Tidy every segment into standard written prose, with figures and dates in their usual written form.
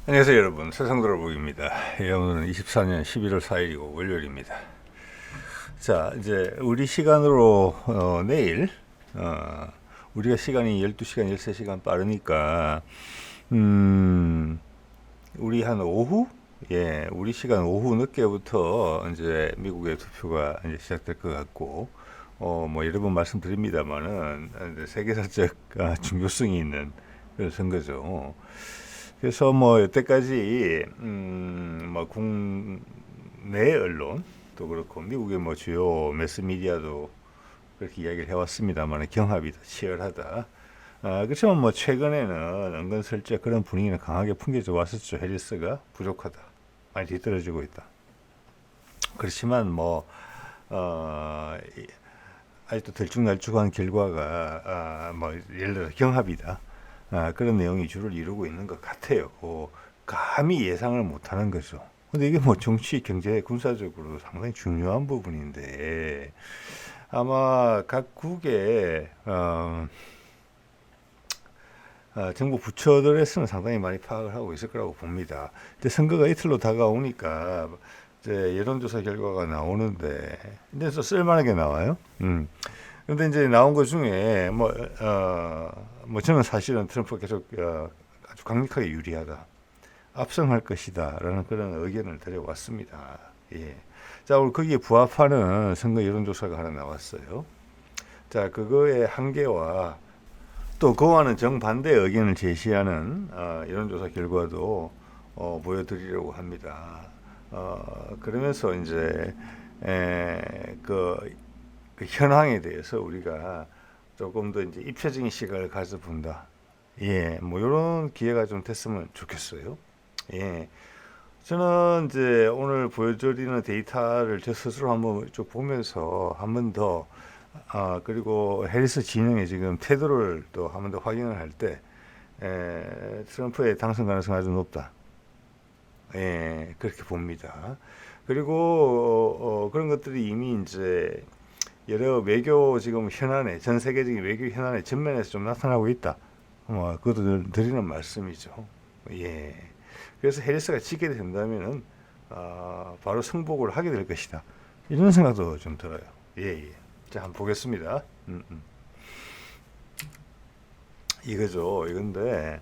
안녕하세요 여러분, 세상돌아보기입니다. 오늘은 24년 11월 4일이고 월요일입니다. 자, 이제 우리 시간으로 내일 우리가 시간이 12시간 13시간 빠르니까 우리 한 오후, 우리 시간 오후 늦게부터 이제 미국의 투표가 이제 시작될 것 같고, 뭐 여러 번 말씀드립니다만은 세계사적 중요성이 있는 그런 선거죠. 그래서 뭐 여태까지 뭐 국내 언론도 그렇고 미국의 뭐 주요 매스 미디어도 그렇게 이야기를 해왔습니다만 경합이 더 치열하다. 그렇지만 뭐 최근에는 은근슬쩍 그런 분위기는 강하게 풍겨져 왔었죠. 해리스가 부족하다, 많이 뒤떨어지고 있다. 그렇지만 뭐 아직도 들쭉날쭉한 결과가 뭐 예를 들어 경합이다, 그런 내용이 주를 이루고 있는 것 같아요. 감히 예상을 못하는 거죠. 근데 이게 뭐 정치, 경제, 군사적으로 상당히 중요한 부분인데 아마 각 국의 정부 부처들에서는 상당히 많이 파악을 하고 있을 거라고 봅니다. 근데 선거가 이틀로 다가오니까 이제 여론조사 결과가 나오는데, 근데 쓸만하게 나와요. 근데 이제 나온 것 중에 뭐 저는 사실은 트럼프가 계속 아주 강력하게 유리하다, 압승할 것이다라는 그런 의견을 드려왔습니다. 예. 자, 오늘 거기에 부합하는 선거 여론조사가 하나 나왔어요. 자, 그거의 한계와 또 그와는 정반대 의견을 제시하는 여론조사 결과도 보여드리려고 합니다. 그러면서 이제 그 현황에 대해서 우리가 조금 더 이제 입체적인 시각을 가져 본다. 뭐 이런 기회가 좀 됐으면 좋겠어요. 저는 이제 오늘 보여드리는 데이터를 저 스스로 한번 쭉 보면서 한 번 더, 그리고 해리스 진영의 지금 태도를 또 한 번 더 확인을 할 때, 트럼프의 당선 가능성이 아주 높다. 그렇게 봅니다. 그리고 그런 것들이 이미 이제 여러 외교 지금 현안에, 전 세계적인 외교 현안의 전면에서 좀 나타나고 있다. 그것도 드리는 말씀이죠. 그래서 해리스가 지게 된다면은 바로 승복을 하게 될 것이다, 이런 생각도 좀 들어요. 자, 한번 보겠습니다. 이거죠. 이건데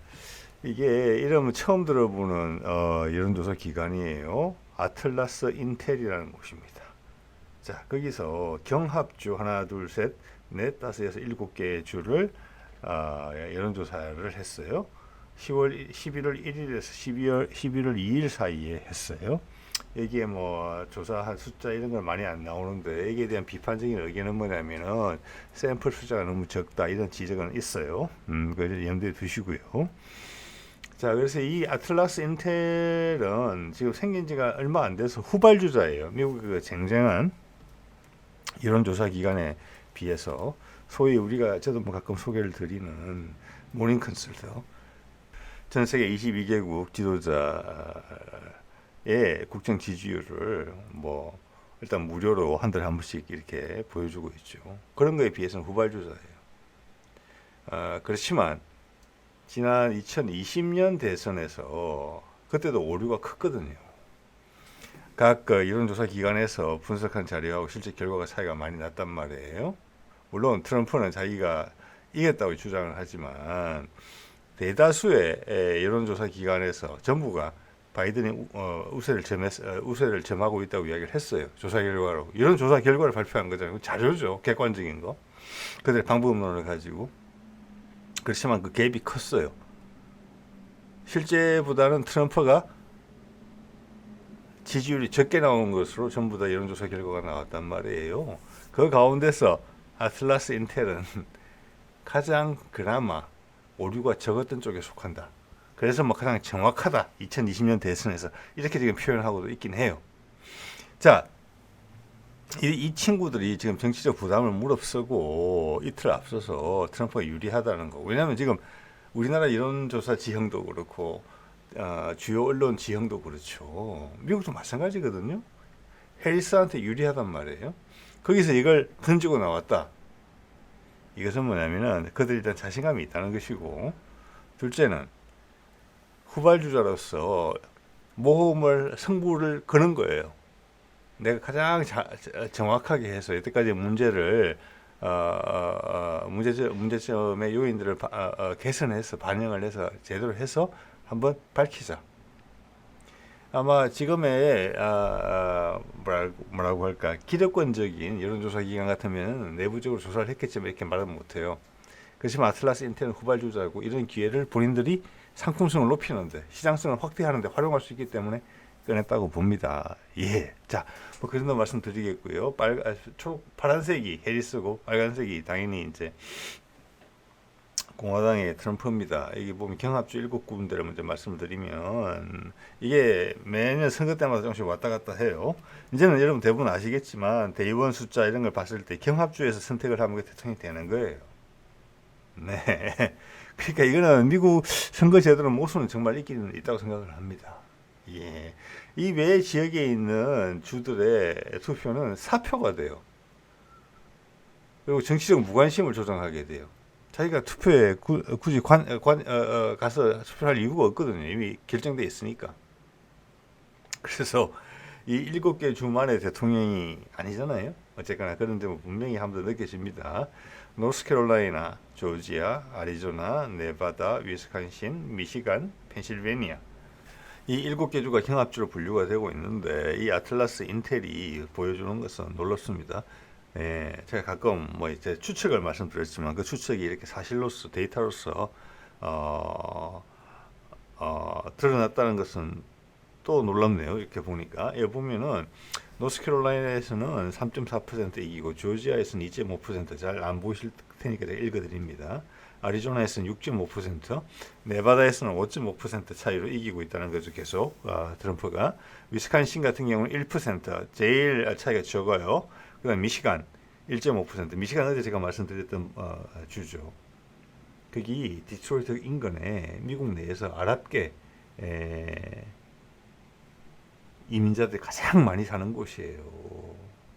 이게 이름은 처음 들어보는 여론조사 기관이에요. 아틀라스 인텔이라는 곳입니다. 자, 거기서 경합주 하나, 둘, 셋, 넷, 다섯, 여섯, 일곱 개의 주를 여론조사를 했어요. 11월 1일에서 11월 2일 사이에 했어요. 여기에 뭐 조사한 숫자 이런 건 많이 안 나오는데, 여기에 대한 비판적인 의견은 뭐냐면은 샘플 숫자가 너무 적다, 이런 지적은 있어요. 그걸 염두에 두시고요. 자, 그래서 이 아틀라스 인텔은 지금 생긴 지가 얼마 안 돼서 후발주자예요. 미국의 그 쟁쟁한 여론조사 기관에 비해서. 소위 우리가, 저도 뭐 가끔 소개를 드리는 모닝 컨설터, 전 세계 22개국 지도자의 국정 지지율을 뭐 일단 무료로 한 달에 한 번씩 이렇게 보여주고 있죠. 그런 거에 비해서는 후발주자예요. 그렇지만 지난 2020년 대선에서 그때도 오류가 컸거든요. 각 여론조사 기관에서 분석한 자료하고 실제 결과가 차이가 많이 났단 말이에요. 물론 트럼프는 자기가 이겼다고 주장을 하지만 대다수의 여론조사 기관에서 전부가 바이든이 우세를 점하고 있다고 이야기를 했어요. 조사 결과로. 여론조사 결과를 발표한 거잖아요. 자료죠. 객관적인 거. 그들의 방법론을 가지고. 그렇지만 그 갭이 컸어요. 실제보다는 트럼프가 지지율이 적게 나온 것으로 전부 다 여론조사 결과가 나왔단 말이에요. 그 가운데서 아틀라스 인텔은 가장 그나마 오류가 적었던 쪽에 속한다. 그래서 뭐 가장 정확하다, 2020년 대선에서, 이렇게 지금 표현하고도 있긴 해요. 자, 이 친구들이 지금 정치적 부담을 무릅쓰고 이틀 앞서서 트럼프가 유리하다는 거. 왜냐하면 지금 우리나라 여론조사 지형도 그렇고 주요 언론 지형도 그렇죠. 미국도 마찬가지거든요. 해리스한테 유리하단 말이에요. 거기서 이걸 던지고 나왔다. 이것은 뭐냐면은 그들이 일단 자신감이 있다는 것이고, 둘째는 후발주자로서 모험을 승부를 거는 거예요. 내가 가장 정확하게 해서 여태까지 문제를 문제점의 요인들을 개선해서 반영을 해서 제대로 해서 한번 밝히자. 아마 지금의 뭐라고 할까, 기득권적인 여론조사 기관 같으면 내부적으로 조사를 했겠지만 이렇게 말은 못해요. 그렇지만 아틀라스 인텔은 후발주자고 이런 기회를 본인들이 상품성을 높이는데, 시장성을 확대하는데 활용할 수 있기 때문에 꺼냈다고 봅니다. 예. 자, 뭐 그 정도 말씀드리겠고요. 파란색이 해리스고 빨간색이 당연히 이제 공화당의 트럼프입니다. 이게 보면 경합주 7군데를 먼저 말씀을 드리면, 이게 매년 선거 때마다 조금씩 왔다 갔다 해요. 이제는 여러분 대부분 아시겠지만 대의원 숫자 이런 걸 봤을 때 경합주에서 선택을 하면 대통령이 되는 거예요. 네. 그러니까 이거는 미국 선거 제도는 모순은 정말 있다고 생각을 합니다. 예. 이 외 지역에 있는 주들의 투표는 사표가 돼요. 그리고 정치적 무관심을 조장하게 돼요. 자기가 투표에 굳이 가서 투표할 이유가 없거든요. 이미 결정돼 있으니까. 그래서 이 7개 주 만에 대통령이 아니잖아요. 어쨌거나 그런 점은 분명히 한번 더 느껴집니다. 노스캐롤라이나, 조지아, 아리조나, 네바다, 위스콘신, 미시간, 펜실베니아. 이 7개 주가 경합주로 분류가 되고 있는데, 이 아틀라스 인텔이 보여주는 것은 놀랍습니다. 예, 제가 가끔 뭐 이제 추측을 말씀드렸지만 그 추측이 이렇게 사실로서 데이터로서 드러났다는 것은 또 놀랍네요. 이렇게 보니까 여기 보면은 노스캐롤라이나에서는 3.4% 이기고 조지아에서는 2.5%, 잘 안 보이실 테니까 제가 읽어드립니다. 아리조나에서는 6.5%, 네바다에서는 5.5% 차이로 이기고 있다는 거죠. 계속 트럼프가. 위스콘신 같은 경우는 1%, 제일 차이가 적어요. 그다음 미시간 1.5%. 미시간 어제 제가 말씀드렸던 주죠. 거기 디트로이트 인근에 미국 내에서 아랍계 이민자들이 가장 많이 사는 곳이에요.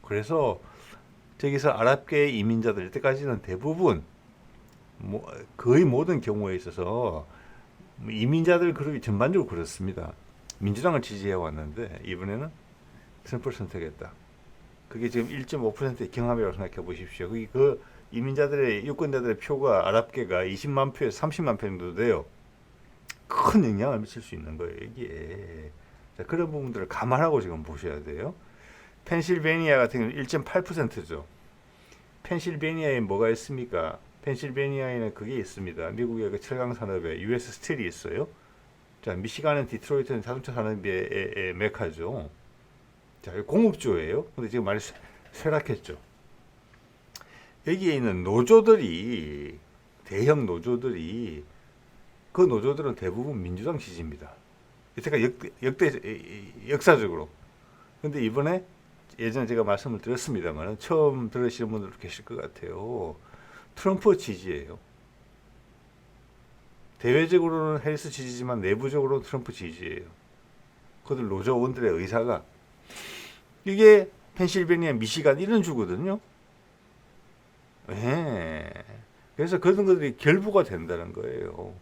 그래서 저기서 아랍계 이민자들 이때까지는 대부분 거의 모든 경우에 있어서 이민자들 그룹이 전반적으로 그렇습니다. 민주당을 지지해 왔는데 이번에는 트럼프를 선택했다. 그게 지금 1.5%의 경합이라고 생각해 보십시오. 그 이민자들의 유권자들의 표가 아랍계가 20만 표에서 30만 표 정도 돼요. 큰 영향을 미칠 수 있는 거예요, 이게. 자, 그런 부분들을 감안하고 지금 보셔야 돼요. 펜실베니아 같은 경우는 1.8%죠. 펜실베니아에 뭐가 있습니까? 펜실베니아에는 그게 있습니다. 미국의 그 철강 산업에 US 스틸이 있어요. 자, 미시간은 디트로이트는 자동차 산업의 메카죠. 자, 공업주예요. 근데 지금 많이 쇠락했죠. 여기에 있는 노조들이, 대형 노조들이, 그 노조들은 대부분 민주당 지지입니다. 여태까지 역사적으로. 근데 이번에 예전에 제가 말씀을 드렸습니다만 처음 들으시는 분들도 계실 것 같아요. 트럼프 지지예요. 대외적으로는 해리스 지지지만 내부적으로는 트럼프 지지예요. 그들 노조원들의 의사가 이게 펜실베니아, 미시간 이런 주거든요. 예. 그래서 그런 것들이 결부가 된다는 거예요.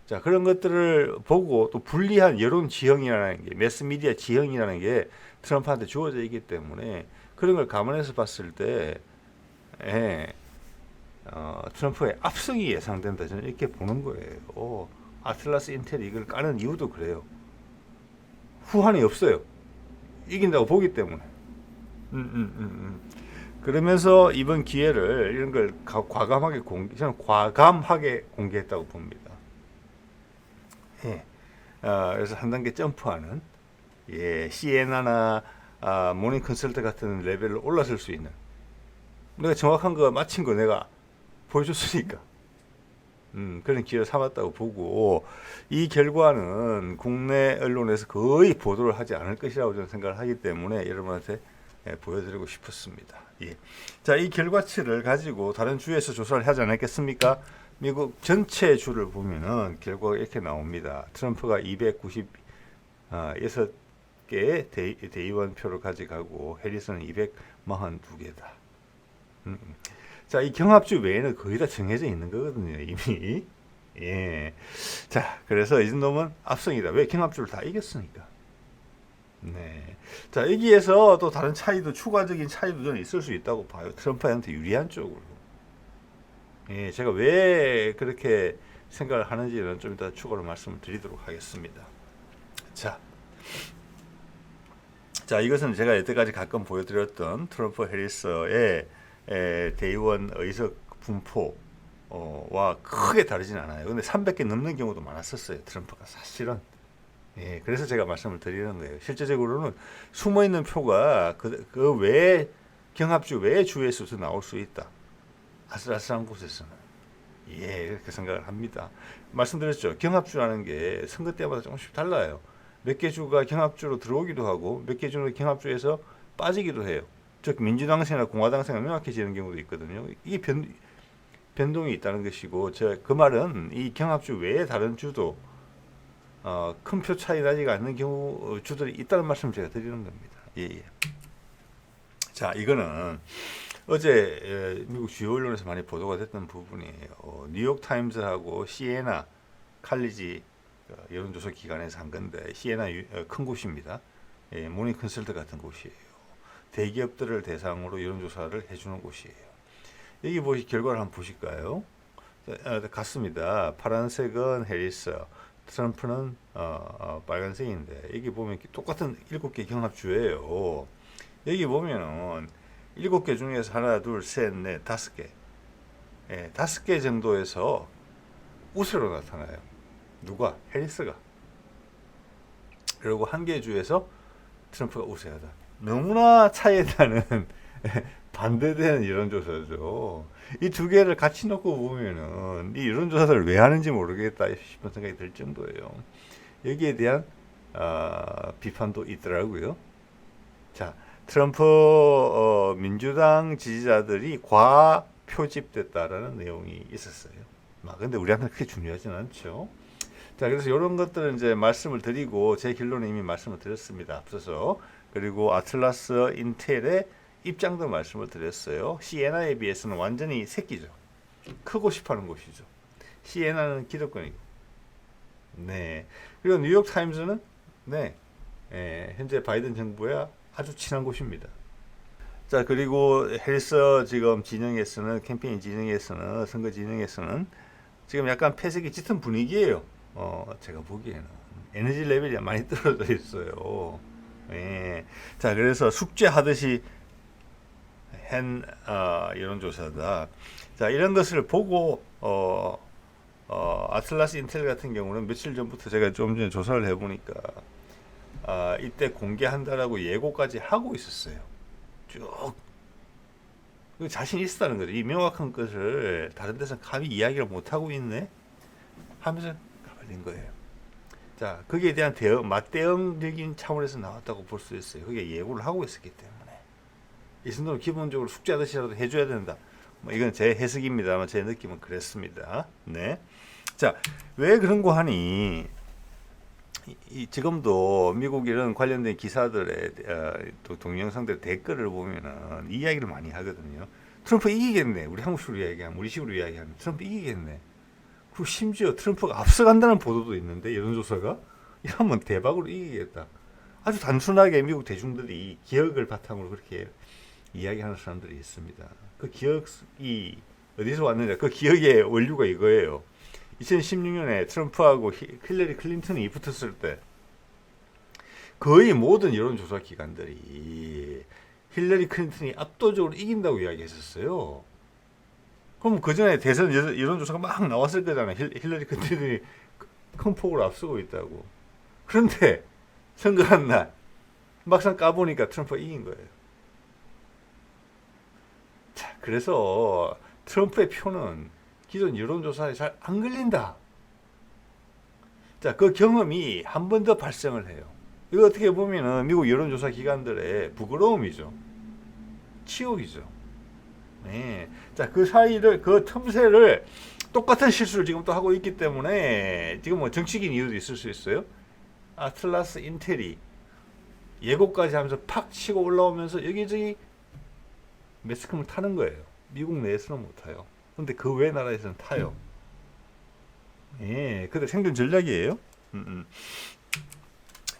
자, 그런 것들을 보고 또 불리한 여론 지형이라는 게, 매스미디어 지형이라는 게 트럼프한테 주어져 있기 때문에 그런 걸 감안해서 봤을 때, 트럼프의 압승이 예상된다. 저는 이렇게 보는 거예요. 아틀라스 인텔이 이걸 까는 이유도 그래요. 후환이 없어요. 이긴다고 보기 때문에. 그러면서 이번 기회를 이런 걸 저는 과감하게 공개했다고 봅니다. 예. 그래서 한 단계 점프하는, CNN이나 모닝 컨설트 같은 레벨을 올라설 수 있는, 내가 정확한 거 맞힌 거 내가 보여줬으니까 그런 기회를 삼았다고 보고, 이 결과는 국내 언론에서 거의 보도를 하지 않을 것이라고 저는 생각을 하기 때문에 여러분한테 보여드리고 싶었습니다. 예. 자, 이 결과치를 가지고 다른 주에서 조사를 하지 않았겠습니까? 미국 전체 주를 보면은 결과가 이렇게 나옵니다. 트럼프가 296개의 대의원 표를 가져가고 해리스는 242개다. 자, 이 경합주 외에는 거의 다 정해져 있는 거거든요, 이미. 예. 자, 그래서 이 정도면 압승이다. 왜? 경합주를 다 이겼으니까. 네. 자, 여기에서 또 다른 차이도, 추가적인 차이도 저는 있을 수 있다고 봐요. 트럼프한테 유리한 쪽으로. 예, 제가 왜 그렇게 생각을 하는지는 좀 이따 추가로 말씀을 드리도록 하겠습니다. 자, 이것은 제가 여태까지 가끔 보여드렸던 트럼프 해리스의 대의원 의석 분포와 크게 다르진 않아요. 근데 300개 넘는 경우도 많았었어요. 트럼프가 사실은. 예, 그래서 제가 말씀을 드리는 거예요. 실제적으로는 숨어 있는 표가 그 외 경합주 외 주에서도 나올 수 있다. 아슬아슬한 곳에서는. 예, 그렇게 생각을 합니다. 말씀드렸죠. 경합주라는 게 선거 때마다 조금씩 달라요. 몇 개 주가 경합주로 들어오기도 하고 몇 개 주는 경합주에서 빠지기도 해요. 즉 민주당세나 공화당세가 명확해지는 경우도 있거든요. 이게 변동이 있다는 것이고, 그 말은 이 경합주 외에 다른 주도 큰 표 차이 나지가 않는 경우 주들이 있다는 말씀을 제가 드리는 겁니다. 예, 예. 자, 이거는 어제 미국 주요 언론에서 많이 보도가 됐던 부분이에요. 뉴욕 타임즈하고 시에나 칼리지 여론조사 기관에서 한 건데, 시에나 큰 곳입니다. 예, 모닝 컨설트 같은 곳이에요. 대기업들을 대상으로 여론조사를 해주는 곳이에요. 여기 결과를 한번 보실까요? 같습니다. 파란색은 해리스, 트럼프는 빨간색인데, 여기 보면 똑같은 7개 경합주예요. 여기 보면은 7개 중에서 하나, 둘, 셋, 넷, 5개. 예, 5개 정도에서 우세로 나타나요. 누가? 해리스가. 그리고 한 개 주에서 트럼프가 우세하다. 너무나 차이에 나는 반대되는 여론조사죠. 이 두 개를 같이 놓고 보면은 이 여론조사를 왜 하는지 모르겠다 싶은 생각이 들 정도예요. 여기에 대한 비판도 있더라고요. 자, 트럼프 민주당 지지자들이 과표집됐다라는 내용이 있었어요. 근데 우리한테는 그렇게 중요하진 않죠. 자, 그래서 이런 것들은 이제 말씀을 드리고, 제 결론은 이미 말씀을 드렸습니다. 앞서서. 그리고 아틀라스 인텔의 입장도 말씀을 드렸어요. 시에나에 비해서는 완전히 새끼죠. 크고 싶어하는 곳이죠. 시에나는 기득권이고. 네. 그리고 뉴욕 타임즈는 네. 현재 바이든 정부와 아주 친한 곳입니다. 자, 그리고 해리스 지금 진영에서는, 캠페인 진영에서는, 선거 진영에서는 지금 약간 패색이 짙은 분위기예요. 제가 보기에는 에너지 레벨이 많이 떨어져 있어요. 예. 자, 그래서 숙제하듯이 한 여론조사다. 자, 이런 것을 보고 아틀라스 인텔 같은 경우는 며칠 전부터 제가 좀 전에 조사를 해보니까 이때 공개한다라고 예고까지 하고 있었어요. 쭉 자신 있었다는 거죠. 이 명확한 것을 다른 데서 감히 이야기를 못 하고 있네 하면서 가버린 거예요. 자, 거기에 대한 맞대응적인 차원에서 나왔다고 볼 수 있어요. 그게 예고를 하고 있었기 때문에. 이 정도는 기본적으로 숙제하듯이라도 해줘야 된다. 이건 제 해석입니다만 제 느낌은 그랬습니다. 네. 자, 왜 그런 거 하니? 지금도 미국 이런 관련된 기사들의 또 동영상들 댓글을 보면은 이 이야기를 많이 하거든요. 트럼프 이기겠네. 우리 한국식으로 이야기하면, 우리식으로 이야기하면 트럼프 이기겠네. 그리고 심지어 트럼프가 앞서간다는 보도도 있는데, 여론조사가 이러면 대박으로 이기겠다. 아주 단순하게 미국 대중들이 기억을 바탕으로 그렇게 이야기하는 사람들이 있습니다. 그 기억이 어디서 왔느냐? 그 기억의 원류가 이거예요. 2016년에 트럼프하고 힐러리 클린턴이 붙었을 때 거의 모든 여론조사 기관들이 힐러리 클린턴이 압도적으로 이긴다고 이야기했었어요. 그럼 그 전에 대선 여론조사가 막 나왔을 거잖아요. 힐러리 클린턴이 큰 폭으로 앞서고 있다고. 그런데 선거한 날 막상 까보니까 트럼프가 이긴 거예요. 자, 그래서 트럼프의 표는 기존 여론조사에 잘 안 걸린다. 자, 그 경험이 한 번 더 발생을 해요. 이거 어떻게 보면은 미국 여론조사 기관들의 부끄러움이죠. 치욕이죠. 네. 자, 그 사이를, 그 틈새를 똑같은 실수를 지금 또 하고 있기 때문에 지금 뭐 정치적인 이유도 있을 수 있어요. 아틀라스 인텔이 예고까지 하면서 팍 치고 올라오면서 여기저기 매스컴을 타는 거예요. 미국 내에서는 못 타요. 근데 그 외 나라에서는 타요. 예, 그때 생존 전략이에요.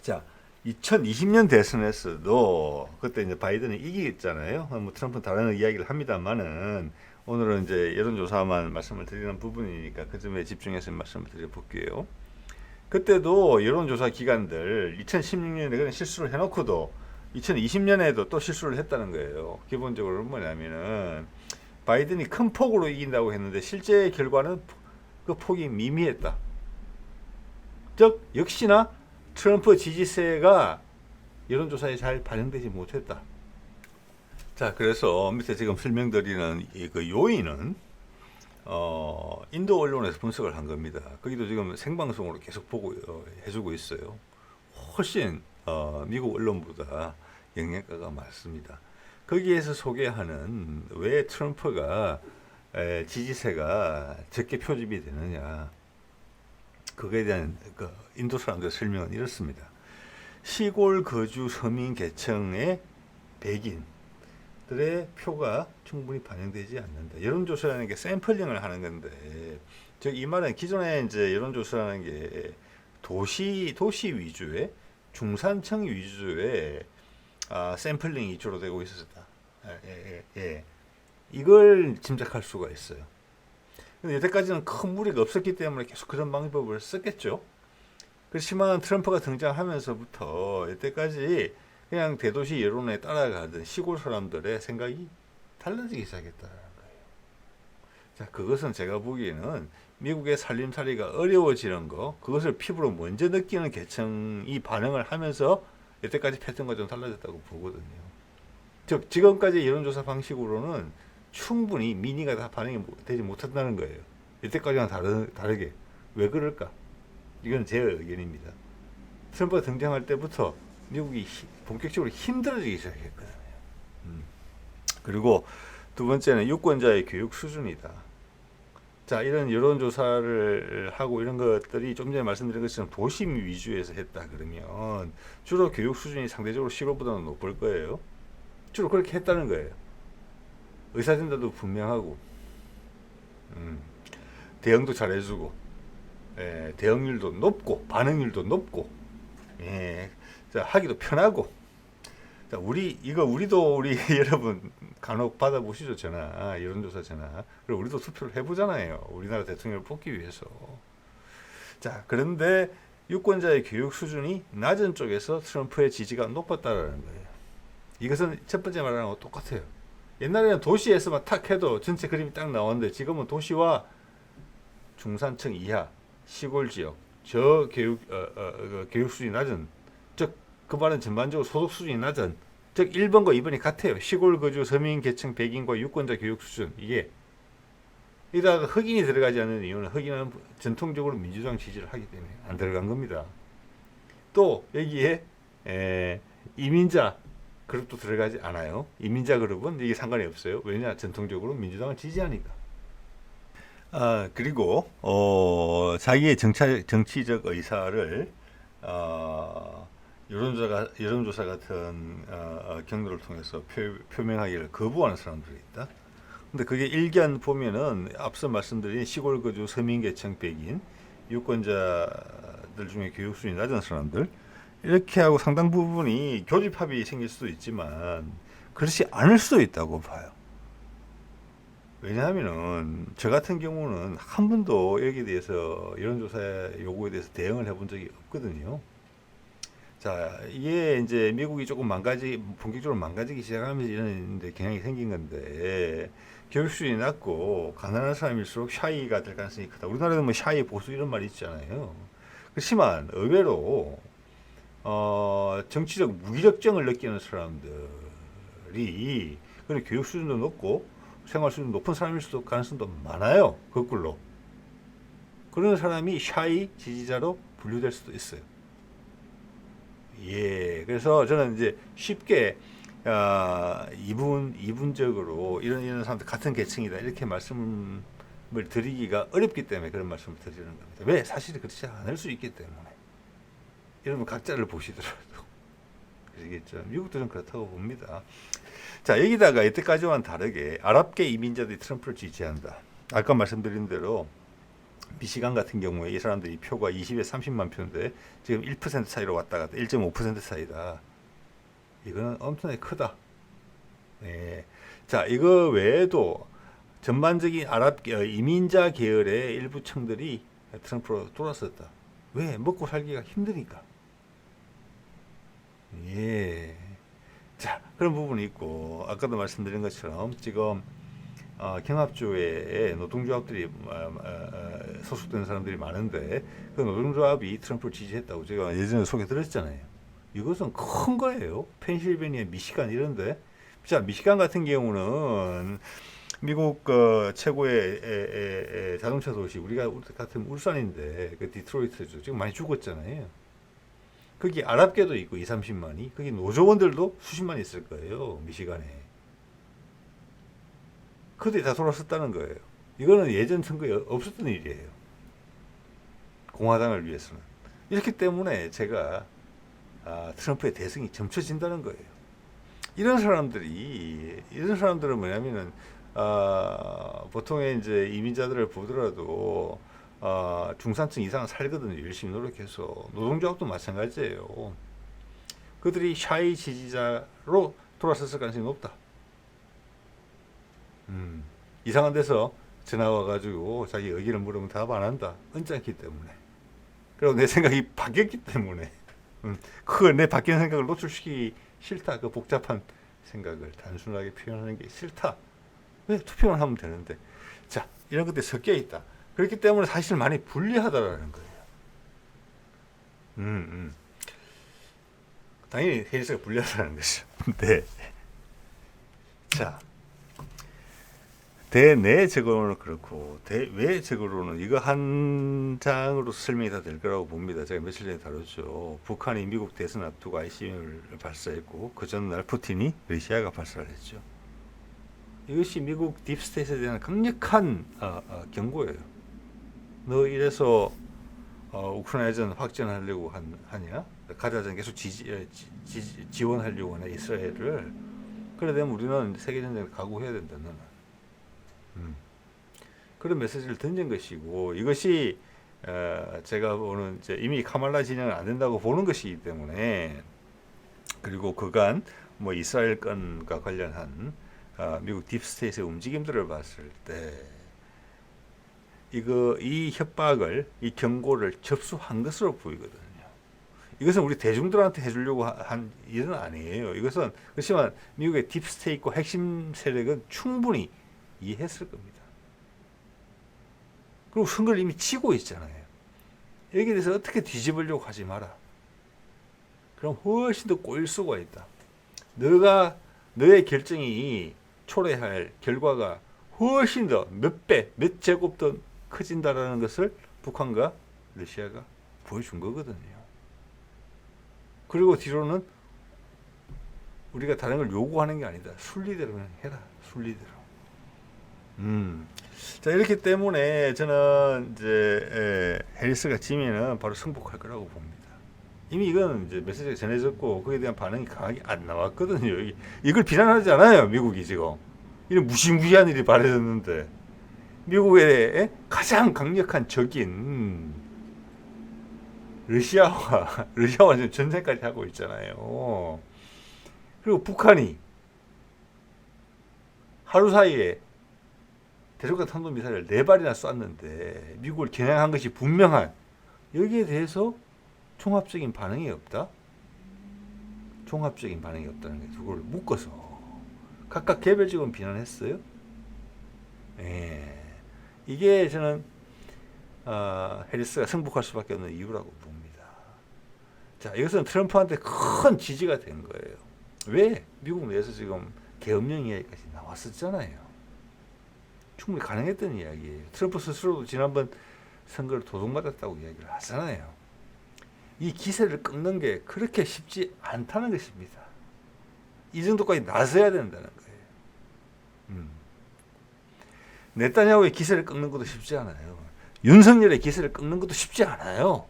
자, 2020년 대선에서도 그때 이제 바이든이 이기겠잖아요. 뭐 트럼프는 다른 이야기를 합니다만은 오늘은 이제 여론조사만 말씀을 드리는 부분이니까 그 점에 집중해서 말씀을 드려볼게요. 그때도 여론조사 기관들 2016년에 그런 실수를 해놓고도 2020년에도 또 실수를 했다는 거예요. 기본적으로 뭐냐면은 바이든이 큰 폭으로 이긴다고 했는데 실제 결과는 그 폭이 미미했다. 즉 역시나 트럼프 지지세가 여론조사에 잘 반영되지 못했다. 자, 그래서 밑에 지금 설명드리는 그 요인은 인도 언론에서 분석을 한 겁니다. 거기도 지금 생방송으로 계속 보고 해주고 있어요. 훨씬 미국 언론보다 영향가가 많습니다. 거기에서 소개하는 왜 트럼프가 지지세가 적게 표집이 되느냐, 그거에 대한 그 인도 사람들의 설명은 이렇습니다. 시골 거주 서민 계층의 백인들의 표가 충분히 반영되지 않는다. 여론조사라는 게 샘플링을 하는 건데, 즉 이 말은 기존에 이제 여론조사라는 게 도시 위주의 중산층 위주의 샘플링이 주로 되고 있었다. 예. 이걸 짐작할 수가 있어요. 근데 여태까지는 큰 무리가 없었기 때문에 계속 그런 방법을 썼겠죠. 그렇지만 트럼프가 등장하면서부터 여태까지 그냥 대도시 여론에 따라가던 시골 사람들의 생각이 달라지기 시작했다는 거예요. 자, 그것은 제가 보기에는 미국의 살림살이가 어려워지는 거, 그것을 피부로 먼저 느끼는 계층이 반응을 하면서 여태까지 패턴과 좀 달라졌다고 보거든요. 즉 지금까지 여론조사 방식으로는 충분히 미니가 다 반영이 되지 못한다는 거예요. 이때까지랑 다르게. 왜 그럴까? 이건 제 의견입니다. 트럼프가 등장할 때부터 미국이 본격적으로 힘들어지기 시작했거든요. 그리고 두 번째는 유권자의 교육 수준이다. 자, 이런 여론조사를 하고 이런 것들이 좀 전에 말씀드린 것처럼 도심 위주에서 했다 그러면 주로 교육 수준이 상대적으로 시골보다는 높을 거예요. 주로 그렇게 했다는 거예요. 의사진단도 분명하고, 대응도 잘해주고, 대응률도 높고, 반응률도 높고, 자, 하기도 편하고. 자, 우리도 여러분 간혹 받아보시죠, 전화, 여론조사 전화. 그리고 우리도 투표를 해보잖아요. 우리나라 대통령을 뽑기 위해서. 자, 그런데 유권자의 교육 수준이 낮은 쪽에서 트럼프의 지지가 높았다라는 거예요. 이것은 첫 번째 말하는 거 똑같아요. 옛날에는 도시에서만 탁 해도 전체 그림이 딱 나오는데 지금은 도시와 중산층 이하, 시골 지역, 교육 수준이 낮은, 즉 그 말은 전반적으로 소득 수준이 낮은, 즉 1번과 2번이 같아요. 시골 거주 서민 계층 백인과 유권자 교육 수준, 이다가 흑인이 들어가지 않는 이유는 흑인은 전통적으로 민주당 지지를 하기 때문에 안 들어간 겁니다. 또 여기에 이민자 그룹도 들어가지 않아요. 이민자 그룹은 이게 상관이 없어요. 왜냐? 전통적으로 민주당을 지지하니까. 그리고 자기의 정치적 의사를 여론조사 같은 경로를 통해서 표명하기를 거부하는 사람들이 있다. 근데 그게 일견 보면은 앞서 말씀드린 시골 거주 서민계층 백인, 유권자들 중에 교육 수준이 낮은 사람들, 이렇게 하고 상당 부분이 교집합이 생길 수도 있지만 그렇지 않을 수도 있다고 봐요. 왜냐하면은 저 같은 경우는 한 번도 여기에 대해서 여론조사 요구에 대해서 대응을 해본 적이 없거든요. 자, 이게 이제 미국이 조금 본격적으로 망가지기 시작하면서 이런 데 경향이 생긴 건데, 교육 수준이 낮고 가난한 사람일수록 샤이가 될 가능성이 크다. 우리나라에도 뭐 샤이 보수 이런 말이 있잖아요. 그렇지만 의외로 정치적 무기력증을 느끼는 사람들이 그런 교육 수준도 높고 생활 수준 높은 사람일 수도 가능성도 많아요. 거꾸로. 그런 사람이 샤이 지지자로 분류될 수도 있어요. 그래서 저는 이제 쉽게 이분적으로 이런 사람들 같은 계층이다 이렇게 말씀을 드리기가 어렵기 때문에 그런 말씀을 드리는 겁니다. 왜? 사실이 그렇지 않을 수 있기 때문에. 여러분 각자를 보시더라도 그러겠죠. 미국도 좀 그렇다고 봅니다. 자, 여기다가 이때까지와는 다르게 아랍계 이민자들이 트럼프를 지지한다. 아까 말씀드린 대로 미시간 같은 경우에 이 사람들이 표가 20에 30만 표인데 지금 1% 차이로 왔다 갔다 1.5% 차이다. 이거는 엄청나게 크다. 네. 자, 이거 외에도 전반적인 이민자 계열의 일부 층들이 트럼프로 돌아섰다. 왜? 먹고 살기가 힘드니까. 예. 자, 그런 부분이 있고, 아까도 말씀드린 것처럼 지금 경합주에 노동조합들이 소속된 사람들이 많은데 그 노동조합이 트럼프를 지지했다고 제가 예전에 소개드렸잖아요. 이것은 큰 거예요. 펜실베니아, 미시간 이런데. 자, 미시간 같은 경우는 미국 최고의 자동차 도시, 우리가 같은 울산인데 그 디트로이트죠. 지금 많이 죽었잖아요. 거기 아랍계도 있고 2, 30만이. 거기 노조원들도 수십만 있을 거예요. 미시간에. 그들이 다 돌아섰다는 거예요. 이거는 예전 선거에 없었던 일이에요. 공화당을 위해서는. 이렇기 때문에 제가 트럼프의 대승이 점쳐진다는 거예요. 이런 사람들은 뭐냐면은 보통의 이제 이민자들을 보더라도 중산층 이상은 살거든요. 열심히 노력해서. 노동조합도 마찬가지예요. 그들이 샤이 지지자로 돌아섰을 가능성이 높다. 이상한 데서 전화 와가지고 자기 의견을 물으면 답 안 한다. 언짢기 때문에. 그리고 내 생각이 바뀌었기 때문에. 그걸 내 바뀐 생각을 노출시키기 싫다. 그 복잡한 생각을 단순하게 표현하는 게 싫다. 왜? 투표만 하면 되는데. 자, 이런 것들이 섞여 있다. 그렇기 때문에 사실 많이 불리하다라는 거예요. 당연히 해리스가 불리하다는 거죠. 네. 자, 대내적으로는 그렇고 대외적으로는 이거 한 장으로 설명이 다 될 거라고 봅니다. 제가 며칠 전에 다뤘죠. 북한이 미국 대선 앞두고 ICBM을 발사했고 그 전날 푸틴이 러시아가 발사를 했죠. 이것이 미국 딥스테이트에 대한 강력한 경고예요. 너 이래서 우크라이나전 확전하려고 하냐? 가자전 계속 지원하려고 하냐? 이스라엘을. 그래 되면 우리는 세계전쟁을 각오해야 된다. 너는. 그런 메시지를 던진 것이고 이것이 제가 보는 이제 이미 카말라 진영은 안 된다고 보는 것이기 때문에 그리고 그간 뭐 이스라엘 건과 관련한 미국 딥스테이트의 움직임들을 봤을 때 이 협박을 이 경고를 접수한 것으로 보이거든요. 이것은 우리 대중들한테 해주려고 한 일은 아니에요. 이것은 그렇지만 미국의 딥스테이트와 핵심 세력은 충분히 이해했을 겁니다. 그리고 선거를 이미 치고 있잖아요. 여기에 대해서 어떻게 뒤집으려고 하지 마라. 그럼 훨씬 더 꼬일 수가 있다. 너의 결정이 초래할 결과가 훨씬 더 몇 배, 몇 제곱 더 커진다라는 것을 북한과 러시아가 보여준 거거든요. 그리고 뒤로는 우리가 다른 걸 요구하는 게 아니다. 순리대로 그냥 해라. 순리대로. 자, 이렇기 때문에 저는 이제 해리스가 지면은 바로 승복할 거라고 봅니다. 이미 이건 이제 메시지가 전해졌고 거기에 대한 반응이 강하게 안 나왔거든요. 이걸 비난하지 않아요, 미국이 지금. 이런 무시무시한 일이 벌어졌는데 미국의 가장 강력한 적인 러시아와 지금 전쟁까지 하고 있잖아요. 그리고 북한이 하루 사이에 대륙간 탄도미사일을 4발이나 쐈는데 미국을 겨냥한 것이 분명한 여기에 대해서 종합적인 반응이 없다. 종합적인 반응이 없다는 게 그걸 묶어서 각각 개별적으로 비난했어요. 이게 저는 해리스가 승복할 수밖에 없는 이유라고 봅니다. 자, 이것은 트럼프한테 큰 지지가 된 거예요. 왜? 미국 내에서 지금 계엄령 이야기까지 나왔었잖아요. 충분히 가능했던 이야기예요. 트럼프 스스로도 지난번 선거를 도둑맞았다고 이야기를 하잖아요. 이 기세를 끊는 게 그렇게 쉽지 않다는 것입니다. 이 정도까지 나서야 된다는 거예요. 네타냐후의 기세를 끊는 것도 쉽지 않아요. 윤석열의 기세를 끊는 것도 쉽지 않아요.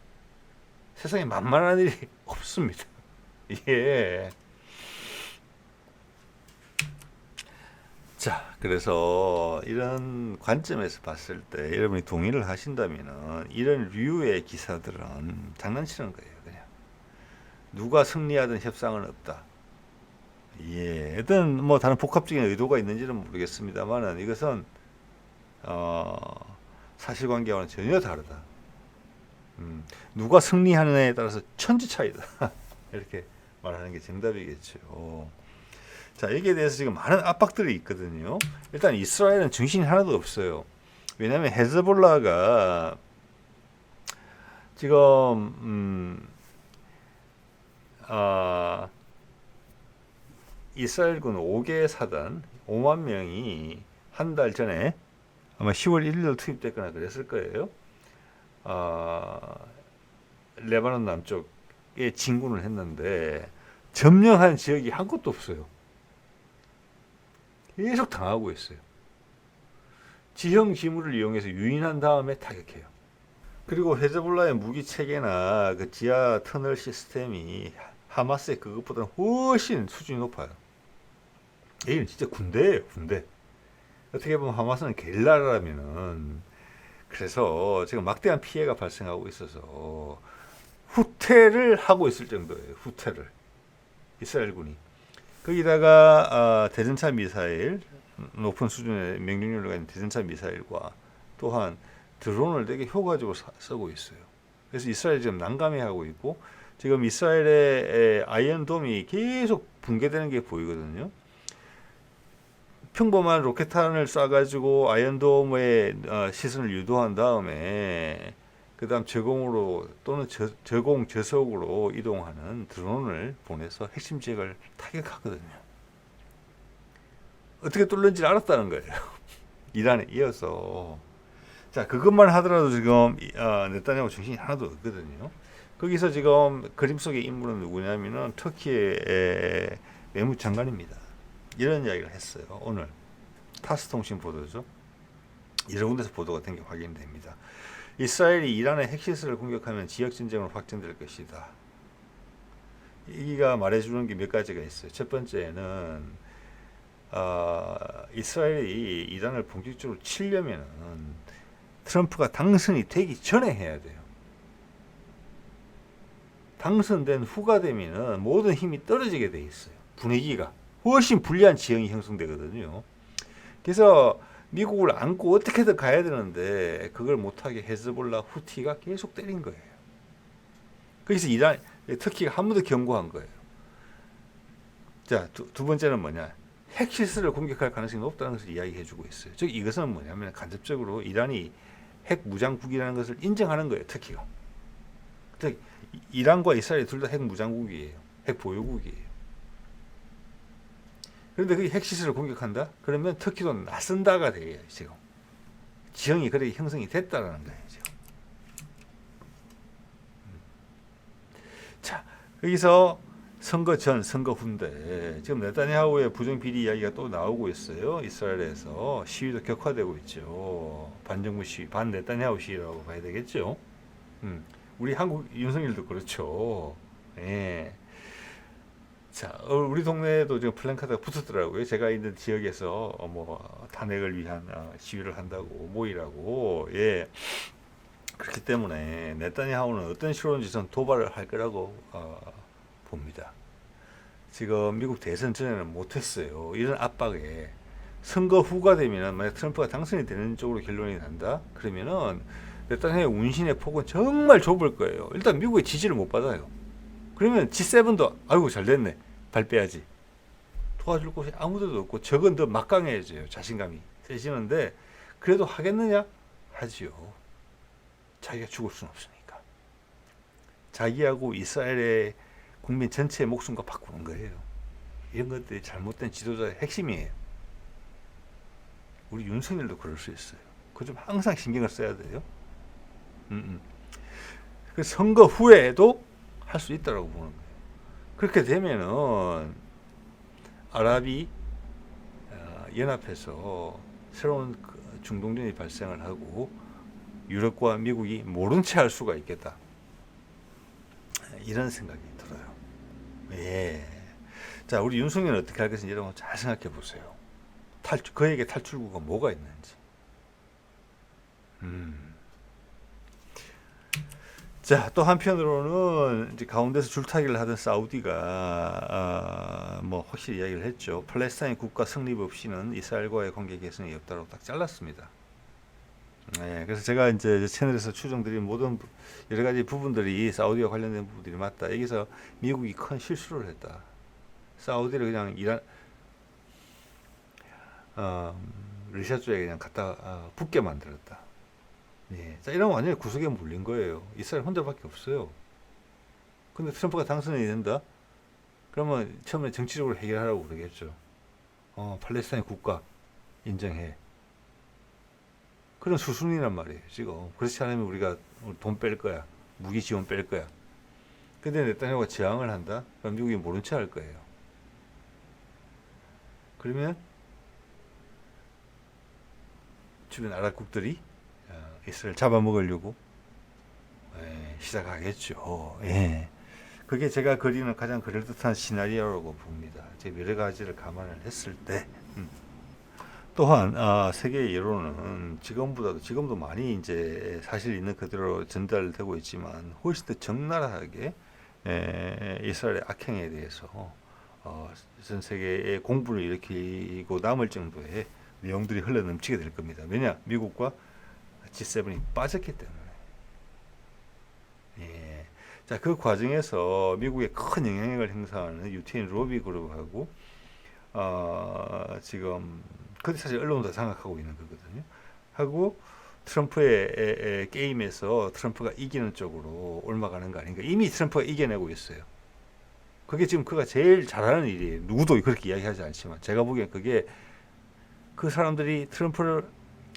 세상에 만만한 일이 없습니다. 예. 자, 그래서 이런 관점에서 봤을 때 여러분이 동의를 하신다면은 이런 류의 기사들은 장난치는 거예요. 그냥 누가 승리하든 협상은 없다. 예, 어떤 뭐 다른 복합적인 의도가 있는지는 모르겠습니다만은 이것은 사실관계와는 전혀 다르다. 누가 승리하느냐에 따라서 천지 차이다. 이렇게 말하는 게 정답이겠죠. 자, 여기에 대해서 지금 많은 압박들이 있거든요. 일단 이스라엘은 정신이 하나도 없어요. 왜냐하면 헤즈볼라가 지금 이스라엘군 5개 사단 5만 명이 한 달 전에 아마 10월 1일 투입됐거나 그랬을 거예요. 레바논 남쪽에 진군을 했는데 점령한 지역이 한 곳도 없어요. 계속 당하고 있어요. 지형 지물을 이용해서 유인한 다음에 타격해요. 그리고 헤즈볼라의 무기 체계나 그 지하 터널 시스템이 하마스의 그것보다는 훨씬 수준이 높아요. 이건 진짜 군대예요, 군대. 어떻게 보면 하마스는 게릴라라면은 그래서 지금 막대한 피해가 발생하고 있어서 후퇴를 하고 있을 정도예요. 후퇴를 이스라엘군이. 거기다가 대전차 미사일 높은 수준의 명중률을 가진 대전차 미사일과 또한 드론을 되게 효과적으로 쓰고 있어요. 그래서 이스라엘이 지금 난감해하고 있고 지금 이스라엘의 아이언돔이 계속 붕괴되는 게 보이거든요. 평범한 로켓탄을 쏴가지고 아이언돔의 시선을 유도한 다음에 그 다음 저공으로 또는 저공 저속으로 이동하는 드론을 보내서 핵심 지역을 타격하거든요. 어떻게 뚫는지 알았다는 거예요. 이란에 이어서. 자, 그것만 하더라도 지금 네타냐후 정신이 하나도 없거든요. 거기서 지금 그림 속의 인물은 누구냐면은 터키의 외무장관입니다. 이런 이야기를 했어요. 오늘 타스 통신 보도죠. 여러 군데서 보도가 된 게 확인됩니다. 이스라엘이 이란의 핵시설을 공격하면 지역 전쟁으로 확전될 것이다. 이가 말해주는 게 몇 가지가 있어요. 첫 번째는 이스라엘이 이란을 본격적으로 치려면은 트럼프가 당선이 되기 전에 해야 돼요. 당선된 후가 되면은 모든 힘이 떨어지게 돼 있어요. 분위기가 훨씬 불리한 지형이 형성되거든요. 그래서 미국을 안고 어떻게든 가야 되는데 그걸 못하게 헤즈볼라 후티가 계속 때린 거예요. 그래서 터키가 한 번 더 경고한 거예요. 자, 두 번째는 뭐냐? 핵시설을 공격할 가능성이 높다는 것을 이야기해주고 있어요. 즉 이것은 뭐냐면 간접적으로 이란이 핵 무장국이라는 것을 인정하는 거예요. 터키가. 즉 이란과 이스라엘 둘 다 핵 무장국이에요. 핵 보유국이에요. 그런데 그 핵시설을 공격한다? 그러면 터키도 나선다가 돼요. 지금 지형이 그렇게 형성이 됐다라는 거예요. 지금. 자, 여기서 선거 전, 선거 후인데 지금 네타냐후의 부정비리 이야기가 또 나오고 있어요. 이스라엘에서 시위도 격화되고 있죠. 반정부 시위, 반 네타냐후 시위라고 봐야 되겠죠. 우리 한국 윤석열도 그렇죠. 예. 자, 우리 동네에도 지금 플랜카드가 붙었더라고요. 제가 있는 지역에서 뭐 탄핵을 위한 시위를 한다고 모이라고. 예. 그렇기 때문에 네타냐후는 어떤 식으로든지 전 도발을 할 거라고 봅니다. 지금 미국 대선 전에는 못했어요. 이런 압박에 선거 후가 되면 만약 트럼프가 당선이 되는 쪽으로 결론이 난다. 그러면은 네타냐후의 운신의 폭은 정말 좁을 거예요. 일단 미국의 지지를 못 받아요. 그러면 G7도 아이고 잘 됐네. 발 빼야지. 도와줄 곳이 아무데도 없고 적은 더 막강해져요. 자신감이 세지는데 그래도 하겠느냐? 하지요. 자기가 죽을 수는 없으니까. 자기하고 이스라엘의 국민 전체의 목숨과 바꾸는 거예요. 이런 것들이 잘못된 지도자의 핵심이에요. 우리 윤석열도 그럴 수 있어요. 그거 좀 항상 신경을 써야 돼요. 그 선거 후에도 할 수 있다고 보는 거예요. 그렇게 되면은 아랍이 연합해서 새로운 중동전이 발생을 하고 유럽과 미국이 모른 채 할 수가 있겠다. 이런 생각이 들어요. 예. 자, 우리 윤석열은 어떻게 할 것인지 여러분 잘 생각해 보세요. 그에게 탈출구가 뭐가 있는지. 자, 또 한편으로는 이제 가운데서 줄타기를 하던 사우디가 뭐 확실히 이야기를 했죠. 팔레스타인 국가 성립 없이는 이스라엘과의 관계 개선이 없다고 딱 잘랐습니다. 네, 그래서 제가 이제 채널에서 추정드린 모든 여러 가지 부분들이 사우디와 관련된 부분들이 맞다. 여기서 미국이 큰 실수를 했다. 사우디를 그냥 러시아 쪽에 그냥 갖다 붙게 만들었다. 예. 자, 이러면 완전히 구석에 물린 거예요. 이스라엘 혼자밖에 없어요. 근데 트럼프가 당선이 된다? 그러면 처음에 정치적으로 해결하라고 그러겠죠. 팔레스타인 국가 인정해. 그런 수순이란 말이에요, 지금. 그렇지 않으면 우리가 돈 뺄 거야. 무기 지원 뺄 거야. 근데 네타냐후가 저항을 한다? 그럼 미국이 모른 체 할 거예요. 그러면 주변 아랍국들이 이스라엘 잡아먹으려고 시작하겠죠. 예. 그게 제가 그리는 가장 그럴듯한 시나리오라고 봅니다. 제가 여러 가지를 감안을 했을 때. 또한 세계의 여론은 지금도 많이 이제 사실 있는 그대로 전달되고 있지만 훨씬 더 적나라하게 이스라엘의 악행에 대해서 전 세계에 공분을 일으키고 남을 정도의 내용들이 흘러 넘치게 될 겁니다. 왜냐? 미국과 G7이 빠졌기 때문에. 예. 자, 그 과정에서 미국에 큰 영향력을 행사하는 유태인 로비 그룹하고 지금 그게 사실 언론도 생각하고 있는 거거든요. 하고 트럼프의 게임에서 트럼프가 이기는 쪽으로 옮아가는 거 아닌가. 이미 트럼프가 이겨내고 있어요. 그게 지금 그가 제일 잘하는 일이에요. 누구도 그렇게 이야기하지 않지만 제가 보기엔 그게 그 사람들이 트럼프를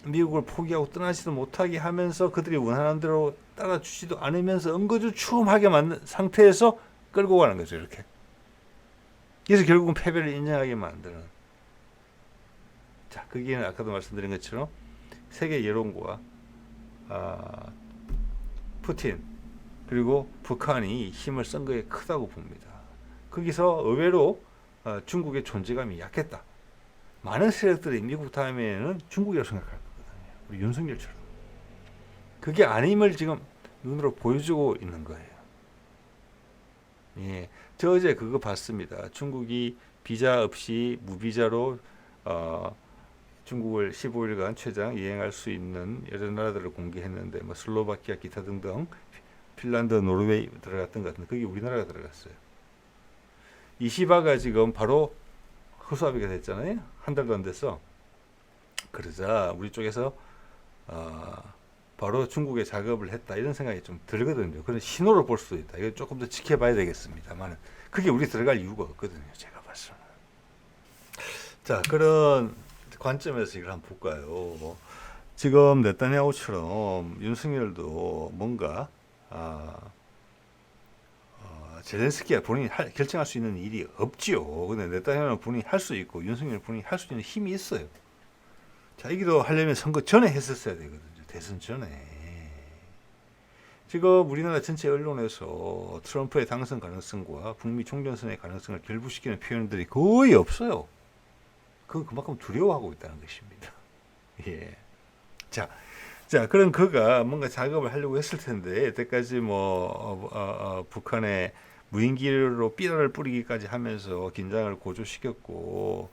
미국을 포기하고 떠나지도 못하게 하면서 그들이 원하는 대로 따라주지도 않으면서 엉거주춤하게 만든 상태에서 끌고 가는 거죠. 이렇게. 그래서 결국은 패배를 인정하게 만드는. 자, 거기에는 아까도 말씀드린 것처럼 세계 여론과 푸틴 그리고 북한이 힘을 쓴 거에 크다고 봅니다. 거기서 의외로 중국의 존재감이 약했다. 많은 세력들이 미국 다음에는 중국이라고 생각할 거거든요. 우리 윤석열처럼. 그게 아님을 지금 눈으로 보여주고 있는 거예요. 예, 저 어제 그거 봤습니다. 중국이 비자 없이 무비자로 중국을 15일간 최장 여행할 수 있는 여러 나라들을 공개했는데 뭐 슬로바키아 기타 등등 핀란드, 노르웨이 들어갔던 것 같은데 거기 우리나라가 들어갔어요. 이시바가 지금 바로 허수아비가 됐잖아요. 한 달도 안 됐어. 그러자 우리 쪽에서 바로 중국에 작업을 했다 이런 생각이 좀 들거든요. 그런 신호를 볼 수도 있다. 이거 조금 더 지켜봐야 되겠습니다만 그게 우리 들어갈 이유가 없거든요. 제가 봐서는. 자, 그런 관점에서 이걸 한번 볼까요? 지금 네타냐후처럼 윤석열도 뭔가 젤렌스키가 본인이 결정할 수 있는 일이 없지요. 근데 네타냐후는 본인이 할 수 있고 윤석열 본인이 할 수 있는 힘이 있어요. 자, 이기도 하려면 선거 전에 했었어야 되거든요. 대선 전에. 지금 우리나라 전체 언론에서 트럼프의 당선 가능성과 북미 총전선의 가능성을 결부시키는 표현들이 거의 없어요. 그만큼 두려워하고 있다는 것입니다. 예. 자, 그럼 그가 뭔가 작업을 하려고 했을 텐데, 여태까지 북한의 무인기로 삐라를 뿌리기까지 하면서 긴장을 고조시켰고,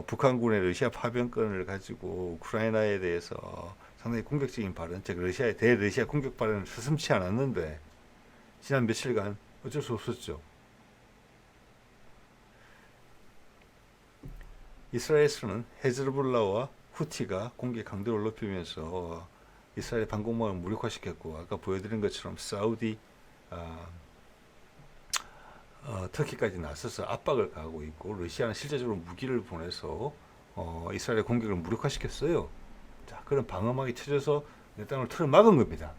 북한군의 러시아 파병권을 가지고 우크라이나에 대해서 상당히 공격적인 발언, 즉 대러시아 공격 발언을 서슴지 않았는데, 지난 며칠간 어쩔 수 없었죠. 이스라엘에서는 헤즈볼라와 후티가 공격 강도를 높이면서 이스라엘 방공망을 무력화시켰고 아까 보여드린 것처럼 사우디, 터키까지 나서서 압박을 가하고 있고 러시아는 실제적으로 무기를 보내서 이스라엘의 공격을 무력화시켰어요. 자, 그런 방어막이 쳐져서 내 땅을 틀어 막은 겁니다.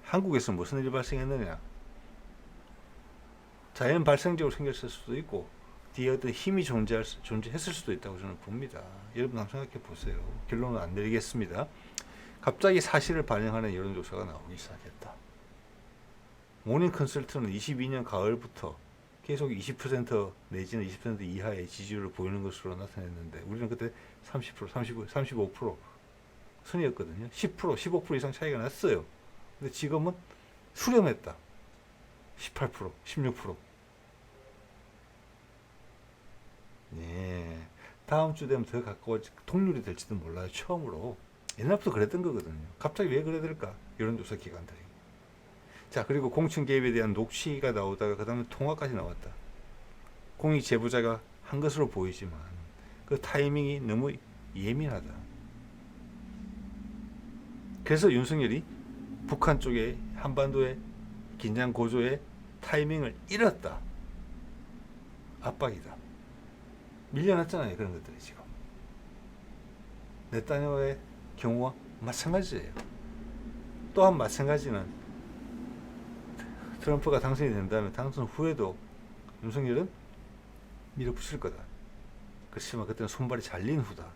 한국에서 무슨 일이 발생했느냐? 자연 발생적으로 생겼을 수도 있고 뒤에 어떤 힘이 존재했을 수도 있다고 저는 봅니다. 여러분 한번 생각해 보세요. 결론은 안 내리겠습니다. 갑자기 사실을 반영하는 여론조사가 나오기 시작했다. 모닝 컨설트는 22년 가을부터 계속 20% 내지는 20% 이하의 지지율을 보이는 것으로 나타냈는데 우리는 그때 30%, 35, 35% 선이었거든요. 10%, 15% 이상 차이가 났어요. 근데 지금은 수렴했다. 18%, 16%. 네. 다음 주 되면 더 가까워 동률이 될지도 몰라요. 처음으로. 옛날부터 그랬던 거거든요. 갑자기 왜 그래 될까? 여론조사 기관들이. 자, 그리고 공천 개입에 대한 녹취가 나오다가 그 다음에 통화까지 나왔다. 공익 제보자가 한 것으로 보이지만 그 타이밍이 너무 예민하다. 그래서 윤석열이 북한 쪽에 한반도의 긴장 고조의 타이밍을 잃었다. 압박이다. 밀려났잖아요. 그런 것들이 지금. 네타냐후의 경우와 마찬가지예요. 또한 마찬가지는 트럼프가 당선이 된다면 당선 후에도 윤석열은 밀어붙일 거다. 그렇지만 그때는 손발이 잘린 후다.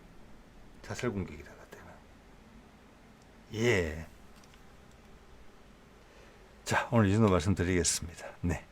자살 공격이다. 그때는. 예. 자, 오늘 이 정도 말씀드리겠습니다. 네.